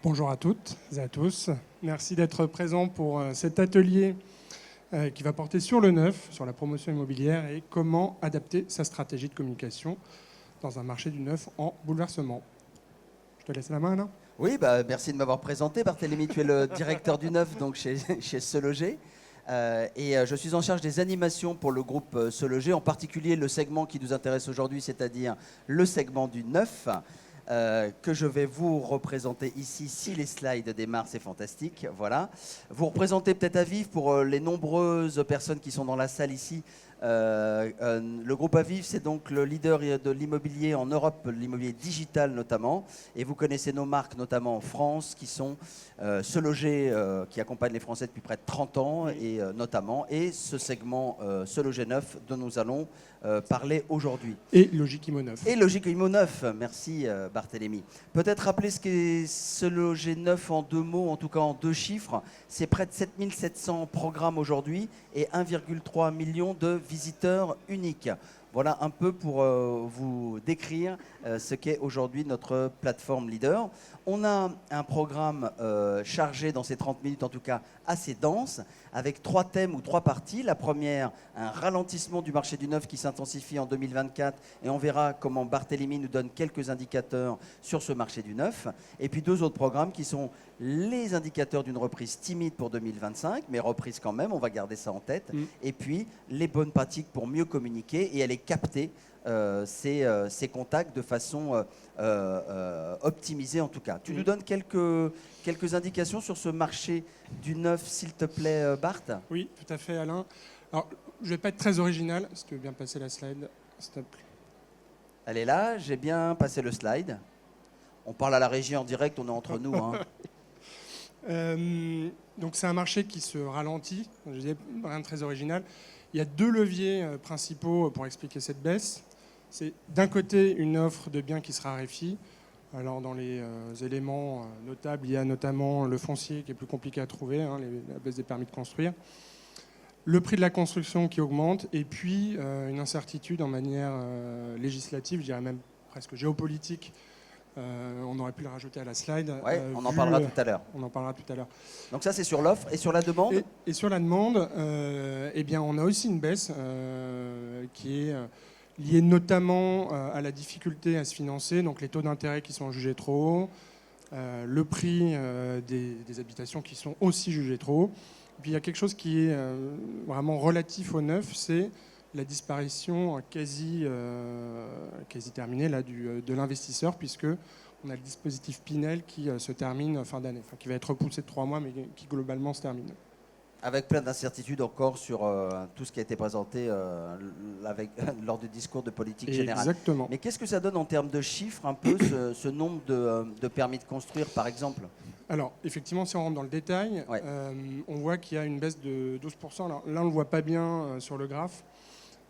Bonjour à toutes et à tous. Merci d'être présents pour cet atelier qui va porter sur le neuf, sur la promotion immobilière et comment adapter sa stratégie de communication dans un marché du neuf en bouleversement. Je te laisse la main, Alain. Oui, merci de m'avoir présenté. Barthélémy, tu es le directeur du neuf donc chez Se Loger. Je suis en charge des animations pour le groupe Se Loger, en particulier le segment qui nous intéresse aujourd'hui, c'est-à-dire le segment du neuf. Que je vais vous représenter ici. Si les slides démarrent, c'est fantastique. Voilà. Vous représentez peut-être Aviv pour les nombreuses personnes qui sont dans la salle ici. Le groupe Aviv, c'est donc le leader de l'immobilier en Europe, l'immobilier digital notamment. Et vous connaissez nos marques, notamment en France, qui sont Se Loger, qui accompagne les Français depuis près de 30 ans, et notamment, et ce segment Se Loger Neuf dont nous allons parler aujourd'hui. Et Logique Immo Neuf. Et Logique Immo Neuf, merci Barthélémy. Peut-être rappeler ce qu'est Se Loger Neuf en deux mots, en tout cas en deux chiffres. C'est près de 7700 programmes aujourd'hui et 1,3 million de visiteurs uniques. Voilà un peu pour vous décrire ce qu'est aujourd'hui notre plateforme leader. On a un programme chargé dans ces 30 minutes, en tout cas assez dense, avec 3 thèmes ou 3 parties. La première, un ralentissement du marché du neuf qui s'intensifie en 2024 et on verra comment Barthélémy nous donne quelques indicateurs sur ce marché du neuf. Et puis 2 autres programmes qui sont les indicateurs d'une reprise timide pour 2025, mais reprise quand même, on va garder ça en tête. Et puis les bonnes pratiques pour mieux communiquer et aller capter ces contacts de façon optimisée en tout cas. Tu nous donnes quelques indications sur ce marché du neuf, s'il te plaît, Bart? Oui, tout à fait, Alain. Alors, je ne vais pas être très original, si tu veux bien passer la slide, s'il te plaît. Elle est là, j'ai bien passé le slide. On parle à la régie en direct, on est entre nous. Hein. Donc c'est un marché qui se ralentit, je disais rien de très original. Il y a 2 leviers principaux pour expliquer cette baisse. C'est d'un côté une offre de biens qui se raréfie. Alors dans les éléments notables, il y a notamment le foncier qui est plus compliqué à trouver, hein, la baisse des permis de construire. Le prix de la construction qui augmente et puis une incertitude en manière législative, je dirais même presque géopolitique. On aurait pu le rajouter à la slide. Ouais, on en parlera tout à l'heure. On en parlera tout à l'heure. Donc ça, c'est sur l'offre. Et sur la demande? Et sur la demande, eh bien, on a aussi une baisse qui est liée notamment à la difficulté à se financer, donc les taux d'intérêt qui sont jugés trop hauts, le prix des habitations qui sont aussi jugés trop hauts. Et puis il y a quelque chose qui est vraiment relatif au neuf, c'est la disparition quasi terminée là, de l'investisseur, puisque on a le dispositif Pinel qui se termine fin d'année, qui va être repoussé de 3 mois, mais qui globalement se termine. Avec plein d'incertitudes encore sur tout ce qui a été présenté lors du discours de politique générale. Exactement. Mais qu'est-ce que ça donne en termes de chiffres, un peu, ce nombre de permis de construire, par exemple? Alors, effectivement, si on rentre dans le détail, ouais. On voit qu'il y a une baisse de 12%. Alors, là, on ne le voit pas bien sur le graphe.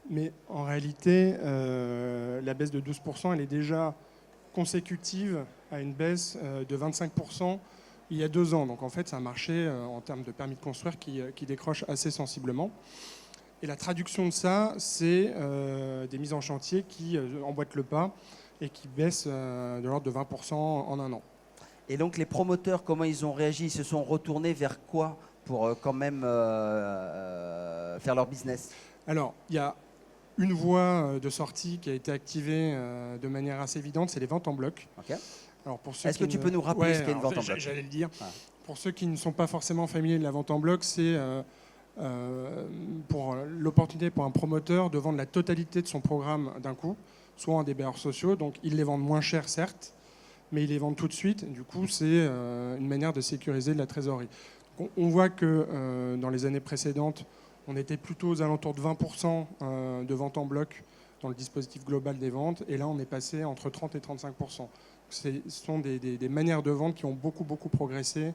Mais en réalité, la baisse de 12%, elle est déjà consécutive à une baisse de 25% il y a 2 ans. Donc en fait, c'est un marché en termes de permis de construire qui décroche assez sensiblement. Et la traduction de ça, c'est des mises en chantier qui emboîtent le pas et qui baissent de l'ordre de 20% en 1 an. Et donc les promoteurs, comment ils ont réagi? Ils se sont retournés vers quoi pour quand même faire leur business? Alors, il y a une voie de sortie qui a été activée de manière assez évidente, c'est les ventes en bloc. Okay. Alors pour ceux Est-ce que tu peux nous rappeler ce qu'est une vente en bloc? J'allais le dire. Ah. Pour ceux qui ne sont pas forcément familiers de la vente en bloc, c'est pour l'opportunité pour un promoteur de vendre la totalité de son programme d'un coup, soit en des bailleurs sociaux, donc ils les vendent moins cher certes, mais ils les vendent tout de suite. Du coup, c'est une manière de sécuriser de la trésorerie. Donc, on voit que dans les années précédentes, on était plutôt aux alentours de 20% de ventes en bloc dans le dispositif global des ventes, et là on est passé entre 30 et 35%. Ce sont des manières de vente qui ont beaucoup progressé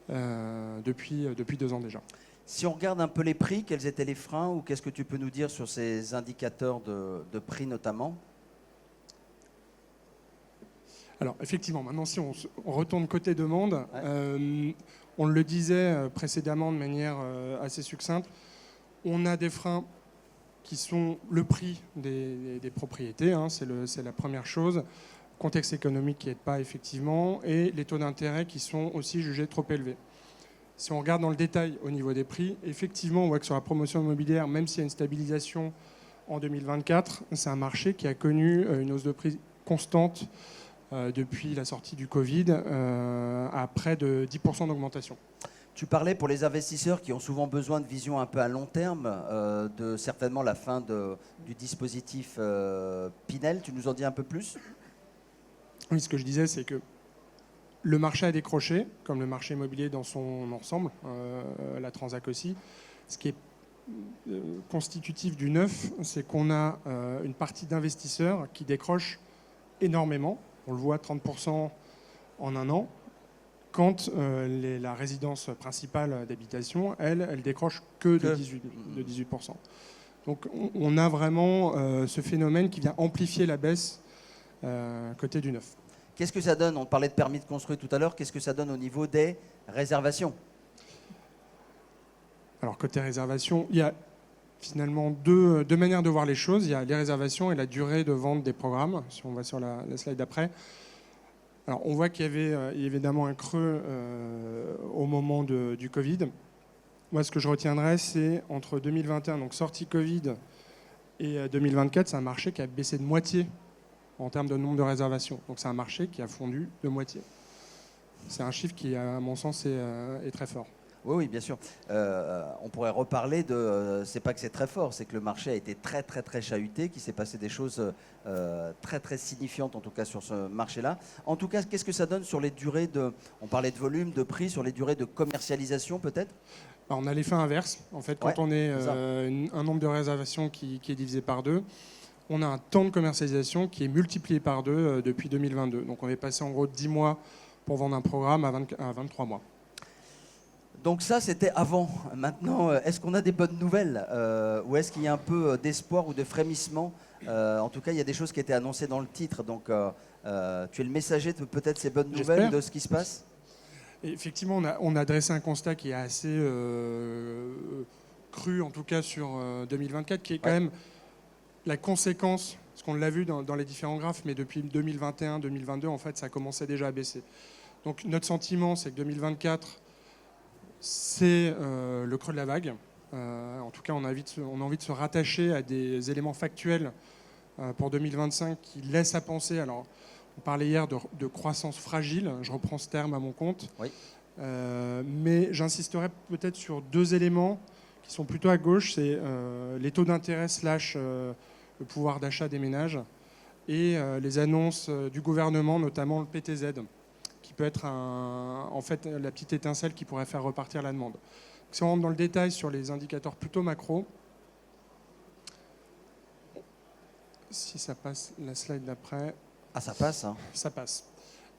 depuis 2 ans déjà. Si on regarde un peu les prix, quels étaient les freins ou qu'est-ce que tu peux nous dire sur ces indicateurs de prix notamment? Alors effectivement, maintenant si on retourne côté demande, On le disait précédemment de manière assez succincte, on a des freins qui sont le prix des propriétés, hein, c'est la première chose, contexte économique qui n'aide pas effectivement, et les taux d'intérêt qui sont aussi jugés trop élevés. Si on regarde dans le détail au niveau des prix, effectivement, on voit que sur la promotion immobilière, même s'il y a une stabilisation en 2024, c'est un marché qui a connu une hausse de prix constante depuis la sortie du Covid, à près de 10% d'augmentation. Tu parlais pour les investisseurs qui ont souvent besoin de vision un peu à long terme, de certainement la fin du dispositif Pinel. Tu nous en dis un peu plus ? Oui, ce que je disais, c'est que le marché a décroché, comme le marché immobilier dans son ensemble, la Transac aussi. Ce qui est constitutif du neuf, c'est qu'on a une partie d'investisseurs qui décrochent énormément. On le voit, 30% en un an. Quand la résidence principale d'habitation, elle décroche que de 18%. Donc on a vraiment ce phénomène qui vient amplifier la baisse côté du neuf. Qu'est-ce que ça donne ? On parlait de permis de construire tout à l'heure. Qu'est-ce que ça donne au niveau des réservations ? Alors côté réservation, il y a finalement deux manières de voir les choses. Il y a les réservations et la durée de vente des programmes, si on va sur la slide d'après. Alors, on voit qu'il y avait évidemment un creux au moment du Covid. Moi, ce que je retiendrai, c'est entre 2021, donc sortie Covid, et 2024, c'est un marché qui a baissé de moitié en termes de nombre de réservations. Donc, c'est un marché qui a fondu de moitié. C'est un chiffre qui, à mon sens, est très fort. Oui, bien sûr. On pourrait reparler de... c'est pas que c'est très fort, c'est que le marché a été très, très, très chahuté, qu'il s'est passé des choses très, très signifiantes, en tout cas, sur ce marché-là. En tout cas, qu'est-ce que ça donne sur les durées de... On parlait de volume, de prix, sur les durées de commercialisation, peut-être ? On a l'effet inverse. En fait, quand on est un nombre de réservations qui est divisé par 2, on a un temps de commercialisation qui est multiplié par 2 depuis 2022. Donc, on est passé en gros de 10 mois pour vendre un programme à 23 mois. Donc ça, c'était avant. Maintenant, est-ce qu'on a des bonnes nouvelles ou est-ce qu'il y a un peu d'espoir ou de frémissement ? En tout cas, il y a des choses qui étaient annoncées dans le titre. Donc, tu es le messager de peut-être ces bonnes nouvelles, de ce qui se passe ? Et effectivement, on a dressé un constat qui est assez cru, en tout cas sur 2024, qui est quand même la conséquence, parce qu'on l'a vu dans les différents graphes, mais depuis 2021-2022, en fait, ça commençait déjà à baisser. Donc notre sentiment, c'est que 2024... c'est le creux de la vague. En tout cas, on a envie de se rattacher à des éléments factuels pour 2025 qui laissent à penser. Alors, on parlait hier de croissance fragile. Je reprends ce terme à mon compte. Oui. Mais j'insisterai peut-être sur 2 éléments qui sont plutôt à gauche. C'est les taux d'intérêt / le pouvoir d'achat des ménages et les annonces du gouvernement, notamment le PTZ, qui peut être en fait la petite étincelle qui pourrait faire repartir la demande. Donc, si on rentre dans le détail sur les indicateurs plutôt macro, si ça passe la slide d'après. Ah, ça passe, hein. Ça passe.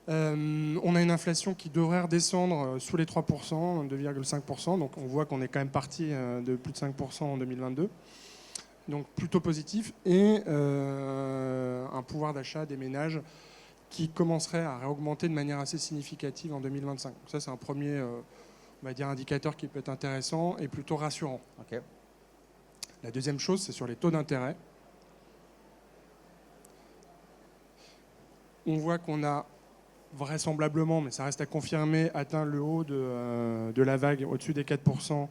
On a une inflation qui devrait redescendre sous les 3%, 2,5%. Donc on voit qu'on est quand même parti de plus de 5% en 2022. Donc plutôt positif. Et un pouvoir d'achat des ménages qui commencerait à réaugmenter de manière assez significative en 2025. Donc ça, c'est un premier on va dire, indicateur qui peut être intéressant et plutôt rassurant. Okay. La deuxième chose, c'est sur les taux d'intérêt. On voit qu'on a vraisemblablement, mais ça reste à confirmer, atteint le haut de la vague au-dessus des 4%.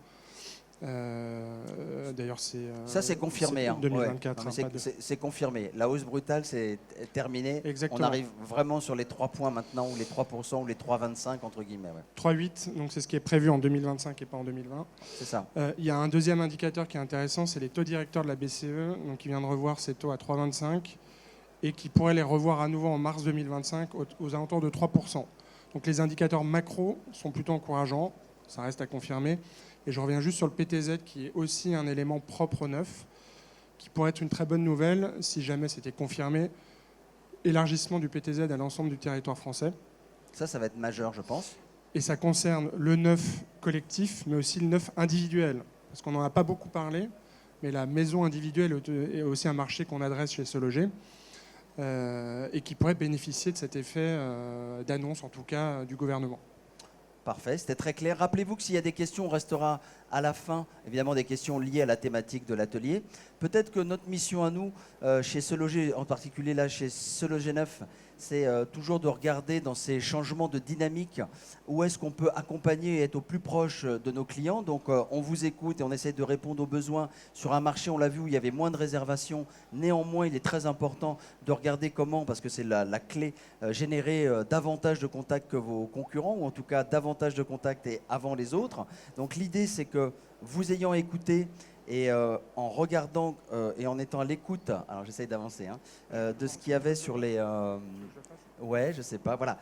D'ailleurs, c'est confirmé. C'est 2024. Ouais. C'est confirmé. La hausse brutale, c'est terminé. Exactement. On arrive vraiment sur les 3 points maintenant, ou les 3%, ou les 3,25 entre guillemets. Ouais. 3,8, donc c'est ce qui est prévu en 2025 et pas en 2020. C'est ça. Il y a un deuxième indicateur qui est intéressant, c'est les taux directeurs de la BCE, donc qui vient de revoir ses taux à 3,25 et qui pourrait les revoir à nouveau en mars 2025 aux alentours de 3%. Donc les indicateurs macro sont plutôt encourageants, ça reste à confirmer. Et je reviens juste sur le PTZ qui est aussi un élément propre neuf, qui pourrait être une très bonne nouvelle si jamais c'était confirmé. Élargissement du PTZ à l'ensemble du territoire français. Ça va être majeur, je pense. Et ça concerne le neuf collectif, mais aussi le neuf individuel. Parce qu'on n'en a pas beaucoup parlé, mais la maison individuelle est aussi un marché qu'on adresse chez Se Loger. Et qui pourrait bénéficier de cet effet d'annonce, en tout cas, du gouvernement. Parfait, c'était très clair. Rappelez-vous que s'il y a des questions, on restera à la fin, évidemment, des questions liées à la thématique de l'atelier. Peut-être que notre mission à nous, chez Se Loger, en particulier là, chez Se Loger Neuf, c'est toujours de regarder dans ces changements de dynamique où est-ce qu'on peut accompagner et être au plus proche de nos clients. Donc on vous écoute et on essaie de répondre aux besoins sur un marché, on l'a vu, où il y avait moins de réservations. Néanmoins, il est très important de regarder comment, parce que c'est la clé, générer davantage de contacts que vos concurrents, ou en tout cas davantage de contacts et avant les autres. Donc l'idée, c'est que vous ayant écouté et en regardant et en étant à l'écoute, alors j'essaye d'avancer, de ce qu'il y avait sur les... ouais, je sais pas, voilà.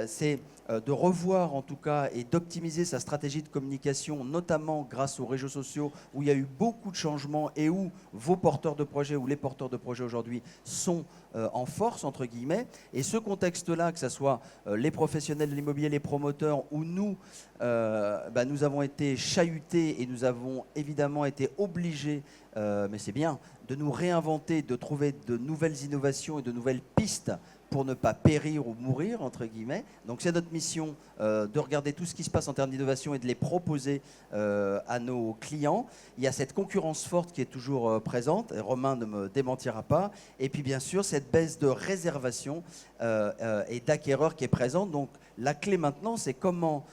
C'est de revoir en tout cas et d'optimiser sa stratégie de communication, notamment grâce aux réseaux sociaux où il y a eu beaucoup de changements et où vos porteurs de projets ou les porteurs de projets aujourd'hui sont en force, entre guillemets. Et ce contexte-là, que ce soit les professionnels de l'immobilier, les promoteurs ou nous, nous avons été chahutés et nous avons évidemment été obligés, mais c'est bien, de nous réinventer, de trouver de nouvelles innovations et de nouvelles pistes pour ne pas périr ou mourir, entre guillemets. Donc c'est notre mission de regarder tout ce qui se passe en termes d'innovation et de les proposer à nos clients. Il y a cette concurrence forte qui est toujours présente, et Romain ne me démentira pas. Et puis bien sûr, cette baisse de réservation et d'acquéreurs qui est présente. Donc la clé maintenant, c'est comment,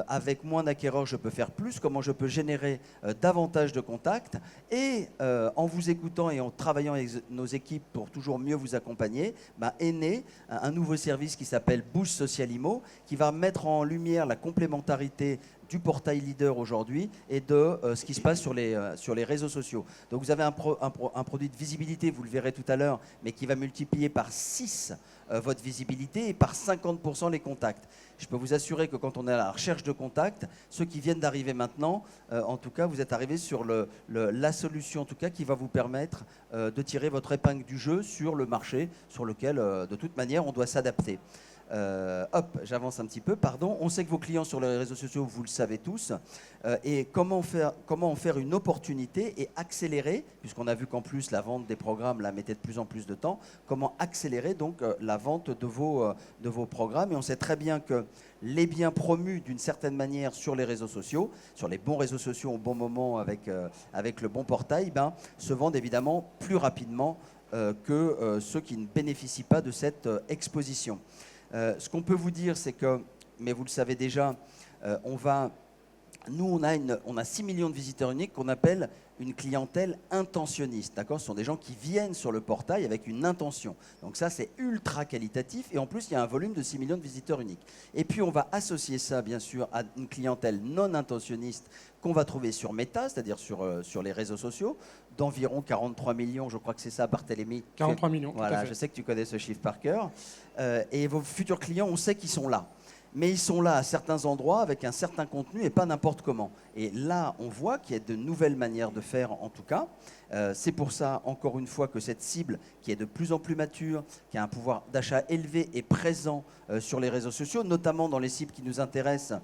avec moins d'acquéreurs, je peux faire plus, comment je peux générer davantage de contacts. Et en vous écoutant et en travaillant avec nos équipes pour toujours mieux vous accompagner, est né un nouveau service qui s'appelle Boost Social Immo, qui va mettre en lumière la complémentarité du portail leader aujourd'hui et de ce qui se passe sur les réseaux sociaux. Donc vous avez un produit de visibilité, vous le verrez tout à l'heure, mais qui va multiplier par 6 votre visibilité et par 50% les contacts. Je peux vous assurer que quand on est à la recherche de contacts, ceux qui viennent d'arriver maintenant, en tout cas, vous êtes arrivés sur la solution en tout cas qui va vous permettre de tirer votre épingle du jeu sur le marché sur lequel, de toute manière, on doit s'adapter. Hop, j'avance un petit peu, pardon. On sait que vos clients sur les réseaux sociaux, vous le savez tous. Et comment en faire une opportunité et accélérer, puisqu'on a vu qu'en plus la vente des programmes là, mettait de plus en plus de temps, comment accélérer donc la vente de vos programmes. Et on sait très bien que les biens promus d'une certaine manière sur les réseaux sociaux, sur les bons réseaux sociaux au bon moment avec le bon portail, se vendent évidemment plus rapidement que ceux qui ne bénéficient pas de cette exposition. Ce qu'on peut vous dire, c'est que, mais vous le savez déjà, nous, on a 6 millions de visiteurs uniques qu'on appelle une clientèle intentionniste. D'accord ? Ce sont des gens qui viennent sur le portail avec une intention. Donc ça, c'est ultra qualitatif. Et en plus, il y a un volume de 6 millions de visiteurs uniques. Et puis, on va associer ça, bien sûr, à une clientèle non intentionniste qu'on va trouver sur Meta, c'est-à-dire sur les réseaux sociaux, d'environ 43 millions, je crois que c'est ça, Barthélémy. 43 millions, voilà, tout à fait. Je sais que tu connais ce chiffre par cœur. Et vos futurs clients, on sait qu'ils sont là. Mais ils sont là à certains endroits avec un certain contenu et pas n'importe comment. Et là, on voit qu'il y a de nouvelles manières de faire en tout cas. C'est pour ça, encore une fois, que cette cible qui est de plus en plus mature, qui a un pouvoir d'achat élevé et présent sur les réseaux sociaux, notamment dans les cibles qui nous intéressent,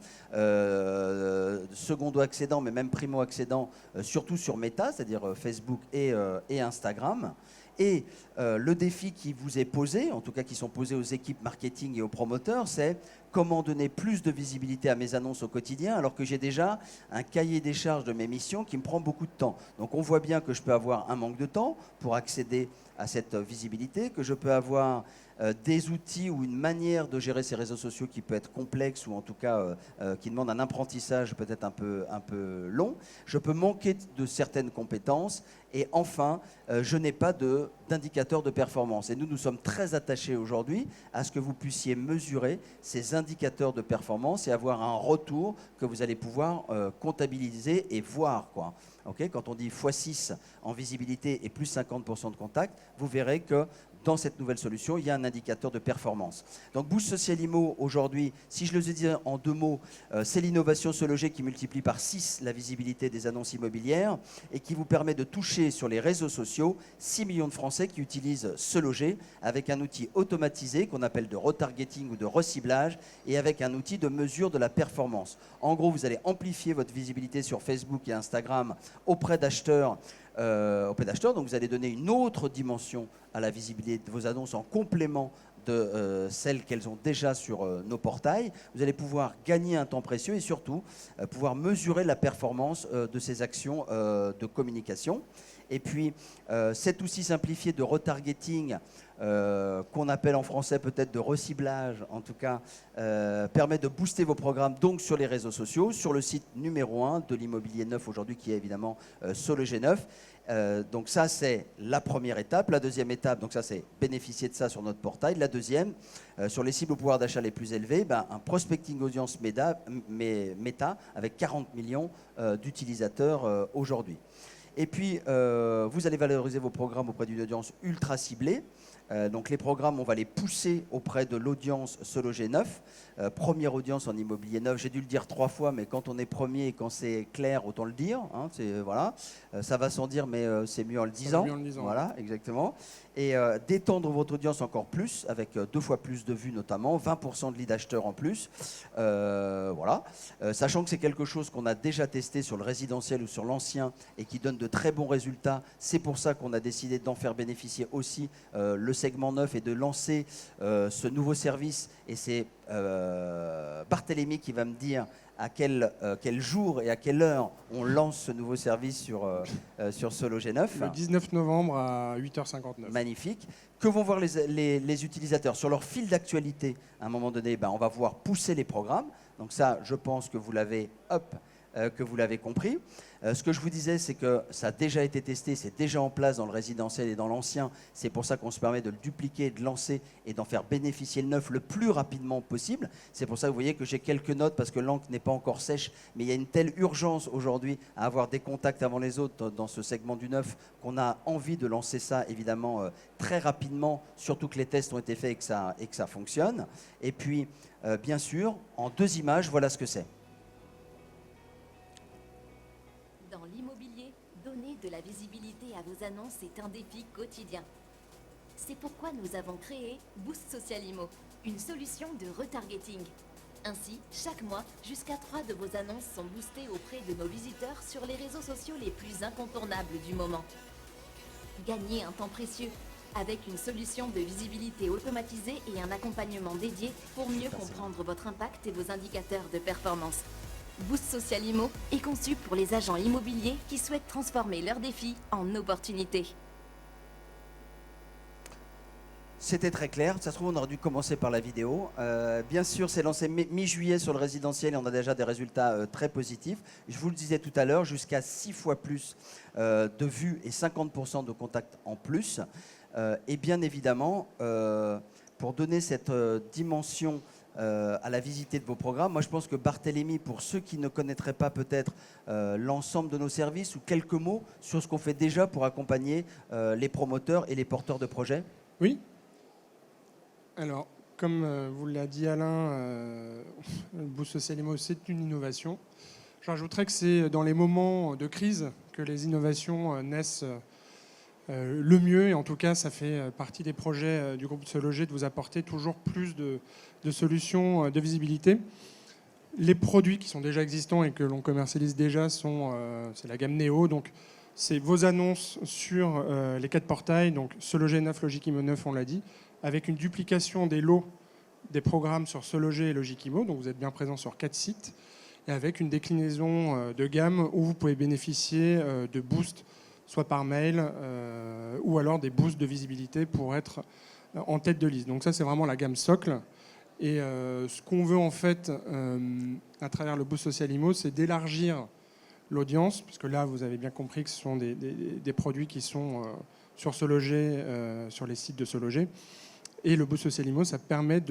secondo-accédants, mais même primo-accédants, surtout sur Meta, c'est-à-dire Facebook et Instagram. Et le défi qui vous est posé, en tout cas qui sont posés aux équipes marketing et aux promoteurs, c'est comment donner plus de visibilité à mes annonces au quotidien alors que j'ai déjà un cahier des charges de mes missions qui me prend beaucoup de temps. Donc on voit bien que je peux avoir un manque de temps pour accéder à cette visibilité, que je peux avoir des outils ou une manière de gérer ces réseaux sociaux qui peut être complexe ou en tout cas qui demande un apprentissage peut-être un peu long. Je peux manquer de certaines compétences et enfin, je n'ai pas d'indicateur de performance. Et nous sommes très attachés aujourd'hui à ce que vous puissiez mesurer ces indicateurs de performance et avoir un retour que vous allez pouvoir comptabiliser et voir, quoi. Okay, quand on dit x6 en visibilité et plus 50% de contact, vous verrez que dans cette nouvelle solution, il y a un indicateur de performance. Donc Boost Social Immo, aujourd'hui, si je le dis en 2 mots, c'est l'innovation Se Loger qui multiplie par 6 la visibilité des annonces immobilières et qui vous permet de toucher sur les réseaux sociaux 6 millions de Français qui utilisent Se Loger avec un outil automatisé qu'on appelle de retargeting ou de reciblage et avec un outil de mesure de la performance. En gros, vous allez amplifier votre visibilité sur Facebook et Instagram auprès d'acheteurs. Donc vous allez donner une autre dimension à la visibilité de vos annonces en complément de celles qu'elles ont déjà sur nos portails. Vous allez pouvoir gagner un temps précieux et surtout pouvoir mesurer la performance de ces actions de communication. Et puis, cet outil simplifié de retargeting, qu'on appelle en français peut-être de reciblage, en tout cas, permet de booster vos programmes donc sur les réseaux sociaux, sur le site numéro 1 de l'immobilier neuf aujourd'hui, qui est évidemment Sologer Neuf. Donc ça, c'est la première étape. La deuxième étape, donc ça, c'est bénéficier de ça sur notre portail. La deuxième, sur les cibles au pouvoir d'achat les plus élevés, un prospecting audience méta avec 40 millions d'utilisateurs aujourd'hui. Et puis, vous allez valoriser vos programmes auprès d'une audience ultra ciblée. Donc les programmes, on va les pousser auprès de l'audience Sologer Neuf. Première audience en immobilier neuf, j'ai dû le dire 3 fois, mais quand on est premier et quand c'est clair, autant le dire. Hein, voilà. Ça va sans dire, mais c'est mieux en le disant. Voilà, exactement. Et d'étendre votre audience encore plus, avec 2 fois plus de vues notamment, 20% de leads acheteurs en plus. Voilà. Sachant que c'est quelque chose qu'on a déjà testé sur le résidentiel ou sur l'ancien et qui donne de très bons résultats. C'est pour ça qu'on a décidé d'en faire bénéficier aussi le segment neuf et de lancer ce nouveau service. Et c'est Barthélémy qui va me dire à quel jour et à quelle heure on lance ce nouveau service sur Sologer Neuf. Le 19 novembre à 8h59. Magnifique. Que vont voir les utilisateurs sur leur fil d'actualité? À un moment donné, on va voir pousser les programmes. Donc ça, je pense que vous l'avez compris. Ce que je vous disais, c'est que ça a déjà été testé, c'est déjà en place dans le résidentiel et dans l'ancien. C'est pour ça qu'on se permet de le dupliquer, de lancer et d'en faire bénéficier le neuf le plus rapidement possible. C'est pour ça que vous voyez que j'ai quelques notes parce que l'encre n'est pas encore sèche, mais il y a une telle urgence aujourd'hui à avoir des contacts avant les autres dans ce segment du neuf qu'on a envie de lancer ça évidemment très rapidement, surtout que les tests ont été faits et que ça fonctionne. Et puis, bien sûr, en 2 images, voilà ce que c'est. Dans l'immobilier, donner de la visibilité à vos annonces est un défi quotidien. C'est pourquoi nous avons créé Boost Social Immo, une solution de retargeting. Ainsi, chaque mois, jusqu'à 3 de vos annonces sont boostées auprès de nos visiteurs sur les réseaux sociaux les plus incontournables du moment. Gagnez un temps précieux avec une solution de visibilité automatisée et un accompagnement dédié pour mieux comprendre votre impact et vos indicateurs de performance. Boost Social Immo est conçu pour les agents immobiliers qui souhaitent transformer leurs défis en opportunités. C'était très clair. Ça se trouve, on aurait dû commencer par la vidéo. Bien sûr, c'est lancé mi-juillet sur le résidentiel et on a déjà des résultats très positifs. Je vous le disais tout à l'heure, jusqu'à 6 fois plus de vues et 50% de contacts en plus. Et bien évidemment, pour donner cette dimension à la visite de vos programmes. Moi, je pense que Barthélémy, pour ceux qui ne connaîtraient pas peut-être l'ensemble de nos services, ou quelques mots sur ce qu'on fait déjà pour accompagner les promoteurs et les porteurs de projets. Oui. Alors, comme vous l'a dit Alain, le Boost Social Immo, c'est une innovation. J'ajouterais que c'est dans les moments de crise que les innovations naissent le mieux, et en tout cas ça fait partie des projets du groupe Sologer de vous apporter toujours plus de solutions de visibilité. Les produits qui sont déjà existants et que l'on commercialise déjà c'est la gamme Néo, donc c'est vos annonces sur les 4 portails, donc Sologer Neuf, Logikimo Neuf, on l'a dit, avec une duplication des lots des programmes sur Sologer et Logikimo, donc vous êtes bien présent sur 4 sites, et avec une déclinaison de gamme où vous pouvez bénéficier de boosts soit par mail, ou alors des boosts de visibilité pour être en tête de liste. Donc ça, c'est vraiment la gamme socle. Et ce qu'on veut en fait, à travers le Boost Social Immo, c'est d'élargir l'audience, parce que là, vous avez bien compris que ce sont des produits qui sont sur Sologer, sur les sites de Sologer. Et le Boost Social Immo, ça permet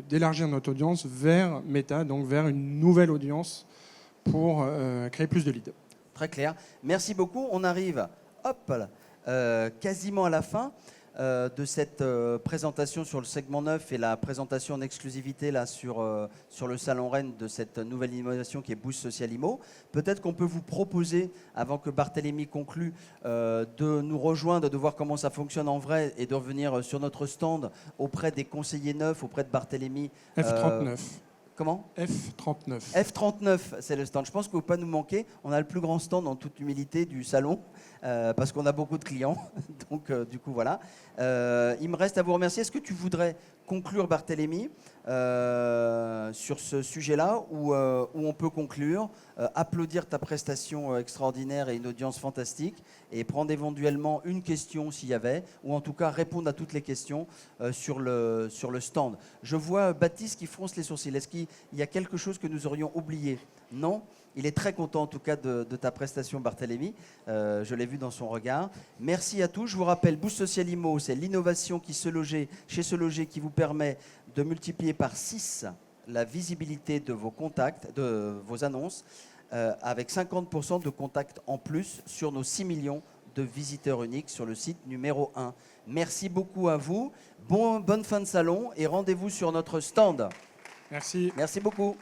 d'élargir notre audience vers Meta, donc vers une nouvelle audience pour créer plus de leads. Très clair. Merci beaucoup. On arrive quasiment à la fin de cette présentation sur le segment neuf et la présentation en exclusivité là, sur le salon Rennes de cette nouvelle innovation qui est Boost Social Immo. Peut-être qu'on peut vous proposer, avant que Barthélémy conclue, de nous rejoindre, de voir comment ça fonctionne en vrai et de revenir sur notre stand auprès des conseillers neufs, auprès de Barthélémy. F39. Comment? F39. F39, c'est le stand. Je pense qu'il ne faut pas nous manquer. On a le plus grand stand en toute humilité du salon parce qu'on a beaucoup de clients. Donc, du coup, voilà. Il me reste à vous remercier. Est-ce que tu voudrais conclure, Barthélémy, sur ce sujet-là où on peut conclure, applaudir ta prestation extraordinaire et une audience fantastique et prendre éventuellement une question s'il y avait, ou en tout cas répondre à toutes les questions sur le stand. Je vois Baptiste qui fronce les sourcils. Est-ce qu'il y a quelque chose que nous aurions oublié? Non? Il est très content en tout cas de ta prestation, Barthélémy. Je l'ai vu dans son regard. Merci à tous. Je vous rappelle, Boost Social Immo, c'est l'innovation qui chez Se Loger qui vous permet de multiplier par 6 la visibilité de vos contacts, de vos annonces, avec 50% de contacts en plus sur nos 6 millions de visiteurs uniques sur le site numéro 1. Merci beaucoup à vous. Bonne fin de salon et rendez-vous sur notre stand. Merci. Merci beaucoup.